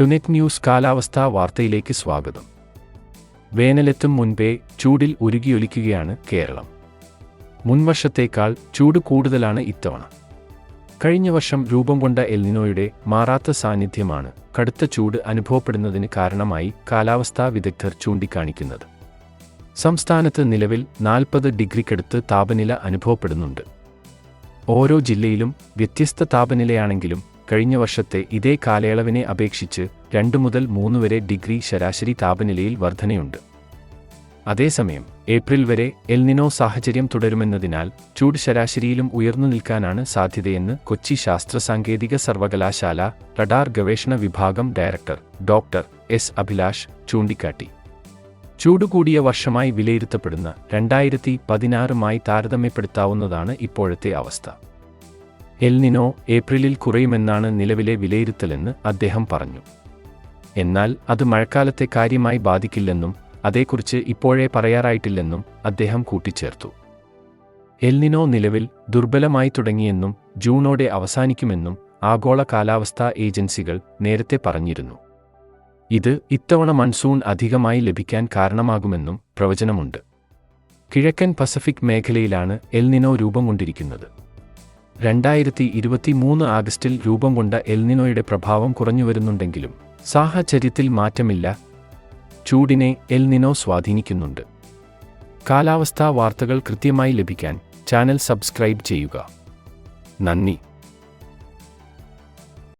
ടുനെറ്റ് news കാലാവസ്ഥാ വാർത്തയിലേക്ക് സ്വാഗതം. വേനലെത്തും മുൻപേ ചൂടിൽ ഉരുകിയൊലിക്കുകയാണ് കേരളം. മുൻവർഷത്തേക്കാൾ ചൂട് കൂടുതലാണ് ഇത്തവണ. കഴിഞ്ഞ വർഷം രൂപം കൊണ്ട എൽ നിനോയുടെ മാറാത്ത സാന്നിധ്യമാണ് കടുത്ത ചൂട് അനുഭവപ്പെടുന്നതിന് കാരണമായി കാലാവസ്ഥാ വിദഗ്ധർ ചൂണ്ടിക്കാണിക്കുന്നത്. സംസ്ഥാനത്ത് നിലവിൽ 40 ഡിഗ്രിക്കടുത്ത് താപനില അനുഭവപ്പെടുന്നുണ്ട്. ഓരോ ജില്ലയിലും വ്യത്യസ്ത താപനിലയാണെങ്കിലും കഴിഞ്ഞ വർഷത്തെ ഇതേ കാലയളവിനെ അപേക്ഷിച്ച് 2 മുതൽ 3 വരെ ഡിഗ്രി ശരാശരി താപനിലയിൽ വർധനയുണ്ട്. അതേസമയം ഏപ്രിൽ വരെ എൽ നിനോ സാഹചര്യം തുടരുമെന്നതിനാൽ ചൂട് ശരാശരിയിലും ഉയർന്നു നിൽക്കാനാണ് സാധ്യതയെന്ന് കൊച്ചി ശാസ്ത്ര സാങ്കേതിക സർവകലാശാല റഡാർ ഗവേഷണ വിഭാഗം ഡയറക്ടർ ഡോക്ടർ എസ് അഭിലാഷ് ചൂണ്ടിക്കാട്ടി. ചൂടുകൂടിയ വർഷമായി വിലയിരുത്തപ്പെടുന്ന 2016 താരതമ്യപ്പെടുത്താവുന്നതാണ് ഇപ്പോഴത്തെ അവസ്ഥ. എൽ നിനോ ഏപ്രിലിൽ കുറയുമെന്നാണ് നിലവിലെ വിലയിരുത്തലെന്ന് അദ്ദേഹം പറഞ്ഞു. എന്നാൽ അത് മഴക്കാലത്തെ കാര്യമായി ബാധിക്കില്ലെന്നും അതേക്കുറിച്ച് ഇപ്പോഴേ പറയാറായിട്ടില്ലെന്നും അദ്ദേഹം കൂട്ടിച്ചേർത്തു. എൽ നിനോ നിലവിൽ ദുർബലമായി തുടങ്ങിയെന്നും ജൂണോടെ അവസാനിക്കുമെന്നും ആഗോള കാലാവസ്ഥാ ഏജൻസികൾ നേരത്തെ പറഞ്ഞിരുന്നു. ഇത് ഇത്തവണ മൺസൂൺ അധികമായി ലഭിക്കാൻ കാരണമാകുമെന്നും പ്രവചനമുണ്ട്. കിഴക്കൻ പസഫിക് മേഖലയിലാണ് എൽ നിനോ രൂപം കൊണ്ടിരിക്കുന്നത്. 2023 ആഗസ്റ്റിൽ രൂപം കൊണ്ട എൽ നിനോയുടെ പ്രഭാവം കുറഞ്ഞുവരുന്നുണ്ടെങ്കിലും സാഹചര്യത്തിൽ മാറ്റമില്ല. ചൂടിനെ എൽ നിനോ സ്വാധീനിക്കുന്നുണ്ട്. കാലാവസ്ഥാ വാർത്തകൾ കൃത്യമായി ലഭിക്കാൻ ചാനൽ സബ്സ്ക്രൈബ് ചെയ്യുക. നന്ദി.